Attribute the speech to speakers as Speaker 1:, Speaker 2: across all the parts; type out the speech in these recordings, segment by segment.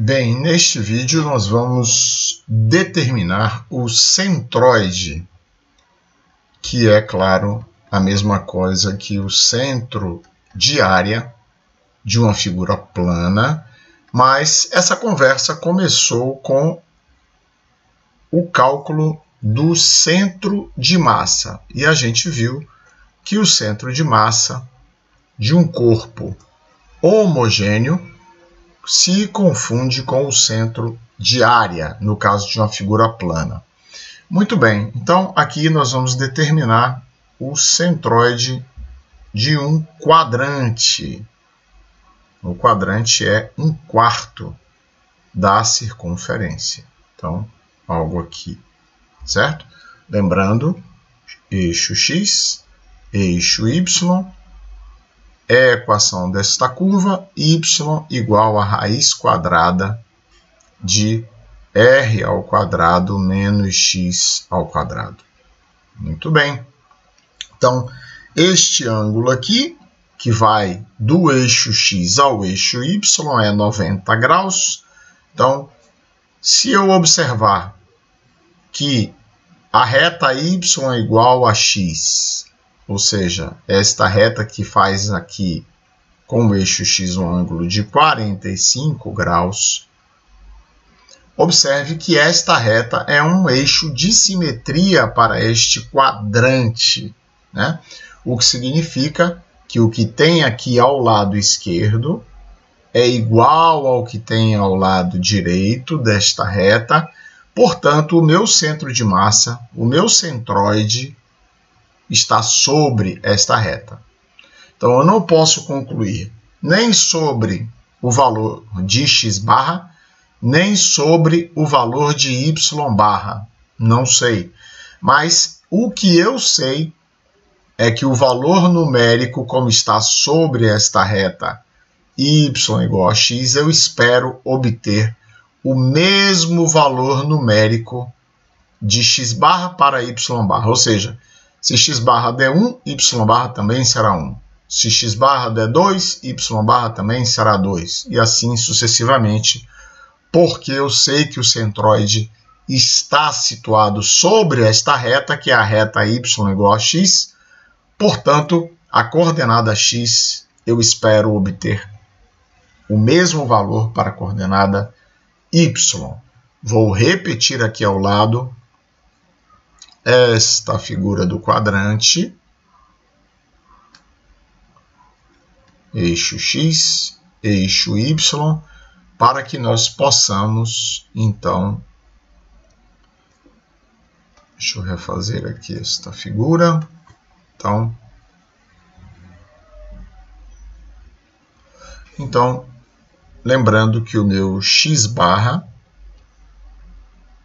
Speaker 1: Bem, neste vídeo nós vamos determinar o centroide, que é, claro, a mesma coisa que o centro de área de uma figura plana, mas essa conversa começou com o cálculo do centro de massa, e a gente viu que o centro de massa de um corpo homogêneo se confunde com o centro de área, no caso de uma figura plana. Muito bem, então aqui nós vamos determinar o centroide de um quadrante. O quadrante é 1/4 da circunferência. Então, algo aqui, certo? Lembrando, eixo x, eixo y, é a equação desta curva, y igual a raiz quadrada de r ao quadrado menos x ao quadrado. Muito bem. Então, este ângulo aqui, que vai do eixo x ao eixo y, é 90 graus. Então, se eu observar que a reta y é igual a x, ou seja, esta reta que faz aqui com o eixo x um ângulo de 45 graus, observe que esta reta é um eixo de simetria para este quadrante, né? O que significa que o que tem aqui ao lado esquerdo é igual ao que tem ao lado direito desta reta. Portanto, o meu centro de massa, o meu centroide, está sobre esta reta. Então, eu não posso concluir nem sobre o valor de x barra, nem sobre o valor de y barra. Não sei. Mas o que eu sei é que o valor numérico, como está sobre esta reta y igual a x, eu espero obter o mesmo valor numérico de x barra para y barra. Ou seja, se x barra der 1, y barra também será 1. Se x barra der 2, y barra também será 2. E assim sucessivamente, porque eu sei que o centroide está situado sobre esta reta, que é a reta y igual a x. Portanto, a coordenada x eu espero obter o mesmo valor para a coordenada y. Vou repetir aqui ao lado esta figura do quadrante, eixo x, eixo y, para que nós possamos, então, deixa eu refazer aqui esta figura. Então, lembrando que o meu x barra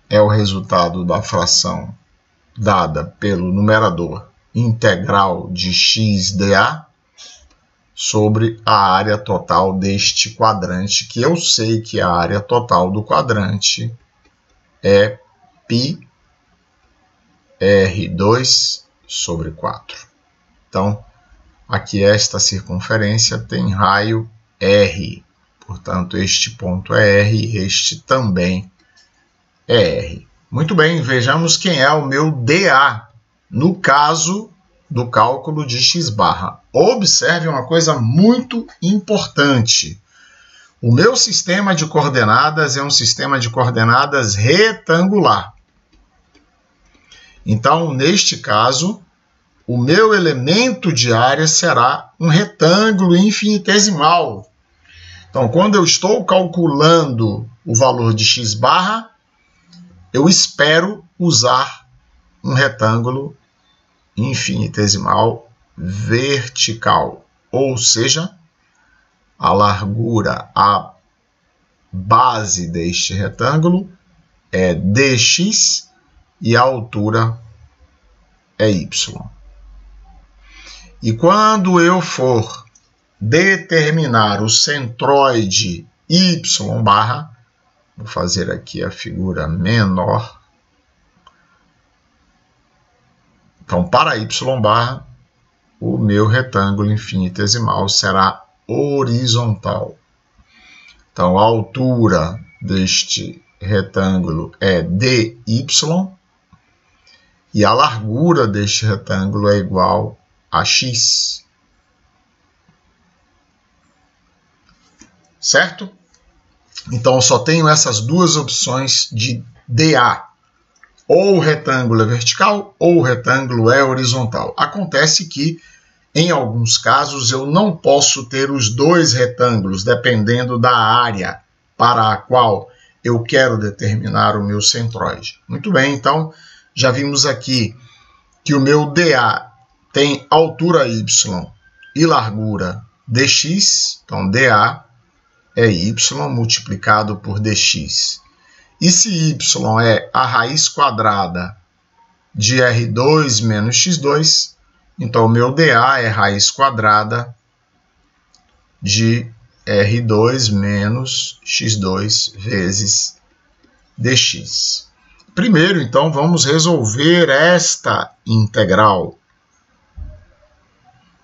Speaker 1: é o resultado da fração dada pelo numerador integral de x dA sobre a área total deste quadrante, que eu sei que a área total do quadrante é πr2 sobre 4. Então, aqui esta circunferência tem raio R. Portanto, este ponto é R, este também é R. Muito bem, vejamos quem é o meu dA, no caso do cálculo de x barra. Observe uma coisa muito importante. O meu sistema de coordenadas é um sistema de coordenadas retangular. Então, neste caso, o meu elemento de área será um retângulo infinitesimal. Então, quando eu estou calculando o valor de x barra, eu espero usar um retângulo infinitesimal vertical, ou seja, a largura, a base deste retângulo é dx e a altura é y. E quando eu for determinar o centroide y barra, vou fazer aqui a figura menor. Então, para y barra, o meu retângulo infinitesimal será horizontal. Então, a altura deste retângulo é dy, e a largura deste retângulo é igual a x. Certo? Então, eu só tenho essas duas opções de DA. Ou o retângulo é vertical, ou o retângulo é horizontal. Acontece que, em alguns casos, eu não posso ter os dois retângulos, dependendo da área para a qual eu quero determinar o meu centroide. Muito bem, então, já vimos aqui que o meu DA tem altura y e largura dx, então DA é y multiplicado por dx. E se y é a raiz quadrada de R2 menos x2, então o meu DA é raiz quadrada de R2 menos x2 vezes dx. Primeiro, então, vamos resolver esta integral.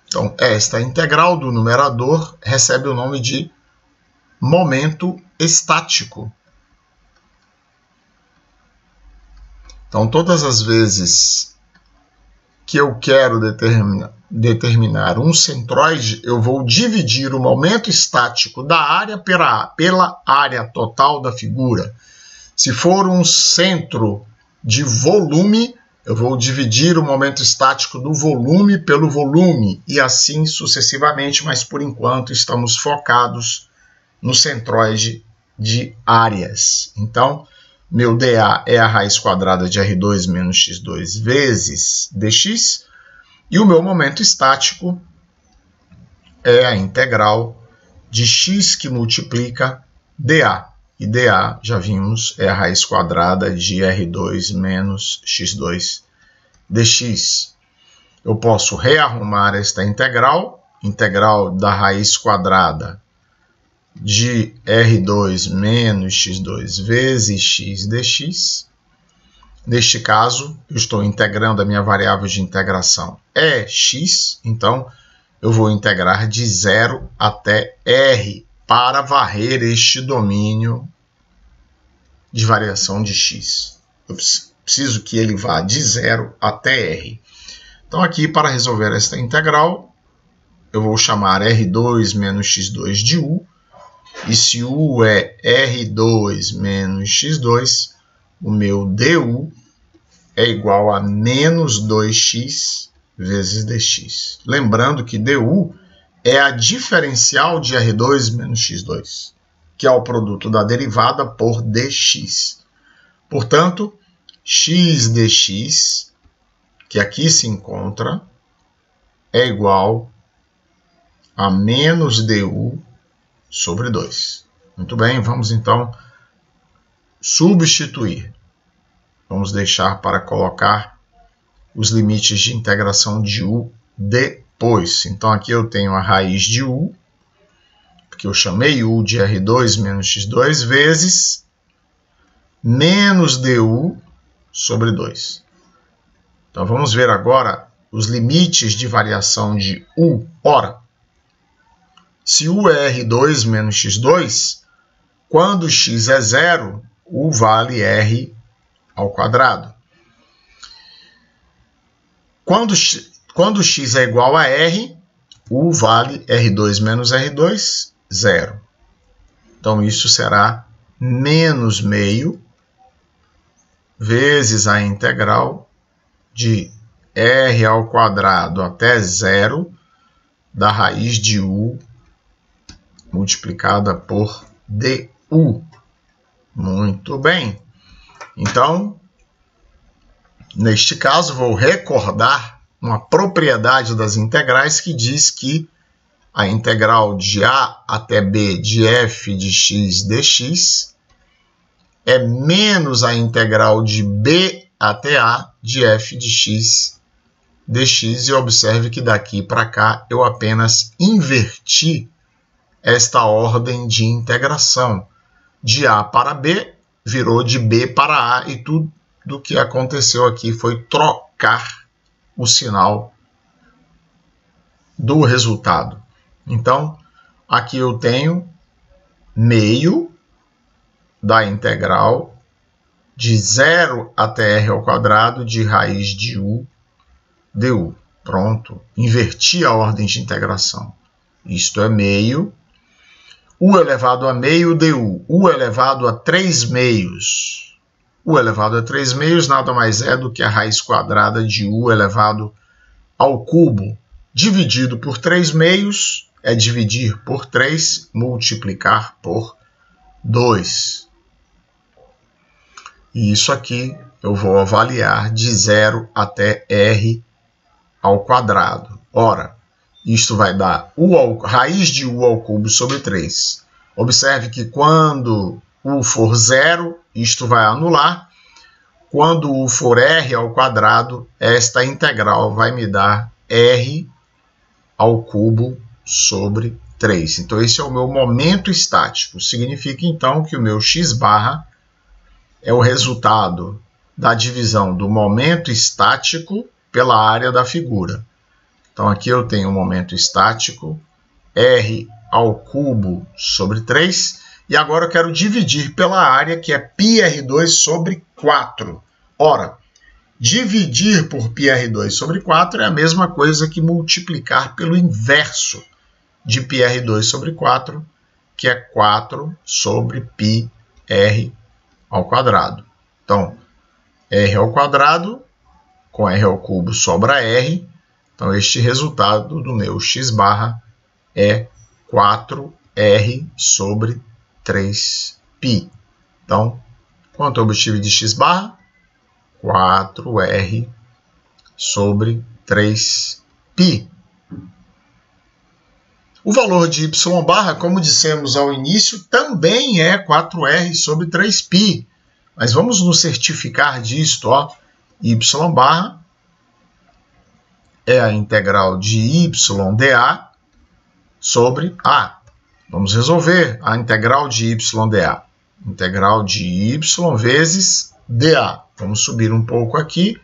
Speaker 1: Então, esta integral do numerador recebe o nome de momento estático. Então, todas as vezes que eu quero determinar um centroide, eu vou dividir o momento estático da área pela área total da figura. Se for um centro de volume, eu vou dividir o momento estático do volume pelo volume, e assim sucessivamente, mas por enquanto estamos focados no centroide de áreas. Então, meu DA é a raiz quadrada de R2 menos x2 vezes dx, e o meu momento estático é a integral de x que multiplica DA. E DA, já vimos, é a raiz quadrada de R2 menos x2 dx. Eu posso rearrumar esta integral da raiz quadrada de R2 menos x2 vezes x dx. Neste caso, eu estou integrando a minha variável de integração é x, então eu vou integrar de 0 até r para varrer este domínio de variação de x. Eu preciso que ele vá de 0 até r. Então, aqui, para resolver esta integral, eu vou chamar R2 menos x2 de u. E se u é R2 menos x2, o meu du é igual a menos 2x vezes dx. Lembrando que du é a diferencial de R2 menos x2, que é o produto da derivada por dx. Portanto, x dx, que aqui se encontra, é igual a menos du sobre 2. Muito bem, vamos então substituir. Vamos deixar para colocar os limites de integração de u depois. Então, aqui eu tenho a raiz de u, porque eu chamei u de R2 menos x2, vezes menos du sobre 2. Então, vamos ver agora os limites de variação de u. Ora, se u é R2 menos x2, quando x é 0, u vale r ao quadrado. Quando x é igual a r, u vale R2 menos R2, 0. Então, isso será menos meio vezes a integral de r ao quadrado até 0 da raiz de u multiplicada por du. Muito bem. Então, neste caso, vou recordar uma propriedade das integrais que diz que a integral de a até b de f de x dx é menos a integral de b até a de f de x dx. E observe que daqui para cá eu apenas inverti esta ordem de integração. De a para b virou de b para a, e tudo o que aconteceu aqui foi trocar o sinal do resultado. Então, aqui eu tenho meio da integral de 0 até r ao quadrado de raiz de u du. Pronto, inverti a ordem de integração. Isto é meio. U elevado a meio du. U elevado a 3 meios. U elevado a 3 meios nada mais é do que a raiz quadrada de u elevado ao cubo. Dividido por 3 meios é dividir por 3, multiplicar por 2. E isso aqui eu vou avaliar de 0 até r ao quadrado. Ora, isto vai dar raiz de u ao cubo sobre 3. Observe que quando u for 0, isto vai anular. Quando u for r ao quadrado, esta integral vai me dar r ao cubo sobre 3. Então, esse é o meu momento estático. Significa, então, que o meu x barra é o resultado da divisão do momento estático pela área da figura. Então, aqui eu tenho o momento estático, r ao cubo sobre 3, e agora eu quero dividir pela área, que é πr2 sobre 4. Ora, dividir por πr2 sobre 4 é a mesma coisa que multiplicar pelo inverso de πr2 sobre 4, que é 4 sobre πr ao quadrado. Então, r ao quadrado com r ao cubo sobra r. Então, este resultado do meu x barra é 4r sobre 3π. Então, quanto eu obtive de x barra? 4r sobre 3π. O valor de y barra, como dissemos ao início, também é 4r sobre 3π. Mas vamos nos certificar disto, ó. Y barra é a integral de y dA sobre A. Vamos resolver a integral de y dA. Integral de y vezes dA. Vamos subir um pouco aqui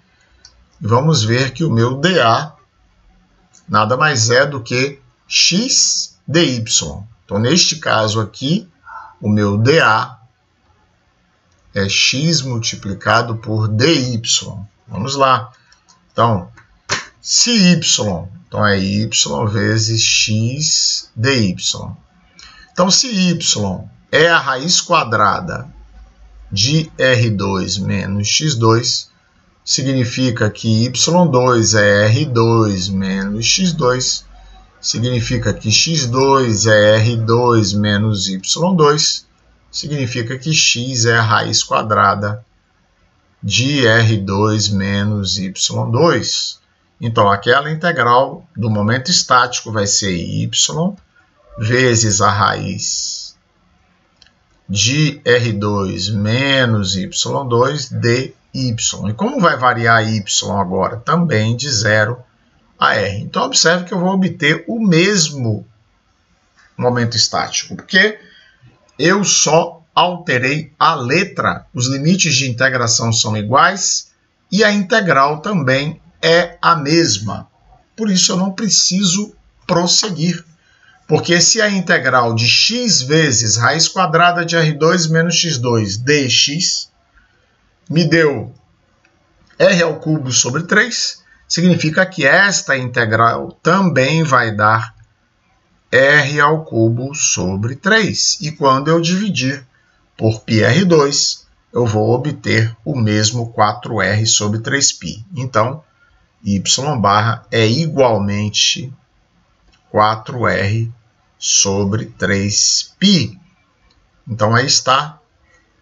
Speaker 1: e vamos ver que o meu dA nada mais é do que x dy. Então, neste caso aqui, o meu dA é x multiplicado por dy. Vamos lá. Então, se y, então é y vezes x dy. Então, se y é a raiz quadrada de r2 menos x2, significa que y2 é r2 menos x2, significa que x2 é r2 menos y2, significa que x é a raiz quadrada de r2 menos y2. Então, aquela integral do momento estático vai ser y vezes a raiz de r2 menos y2 dy. E como vai variar y agora? Também de 0 a r. Então, observe que eu vou obter o mesmo momento estático, porque eu só alterei a letra. Os limites de integração são iguais e a integral também é a mesma. Por isso, eu não preciso prosseguir. Porque se a integral de x vezes raiz quadrada de r2 menos x2 dx me deu r ao cubo sobre 3, significa que esta integral também vai dar r ao cubo sobre 3. E quando eu dividir por πr2, eu vou obter o mesmo 4r sobre 3π. Então, y barra é igualmente 4r sobre 3π. Então, aí está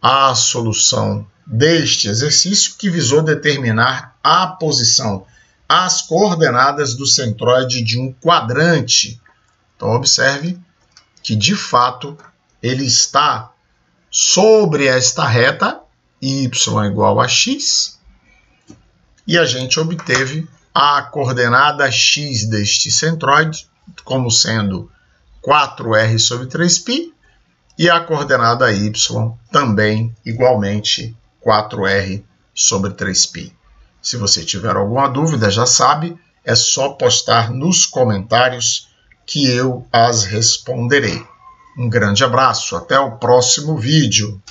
Speaker 1: a solução deste exercício que visou determinar a posição, as coordenadas do centroide de um quadrante. Então, observe que, de fato, ele está sobre esta reta, y igual a x, e a gente obteve a coordenada x deste centroide como sendo 4r sobre 3π, e a coordenada y também igualmente 4r sobre 3π. Se você tiver alguma dúvida, já sabe, é só postar nos comentários que eu as responderei. Um grande abraço, até o próximo vídeo.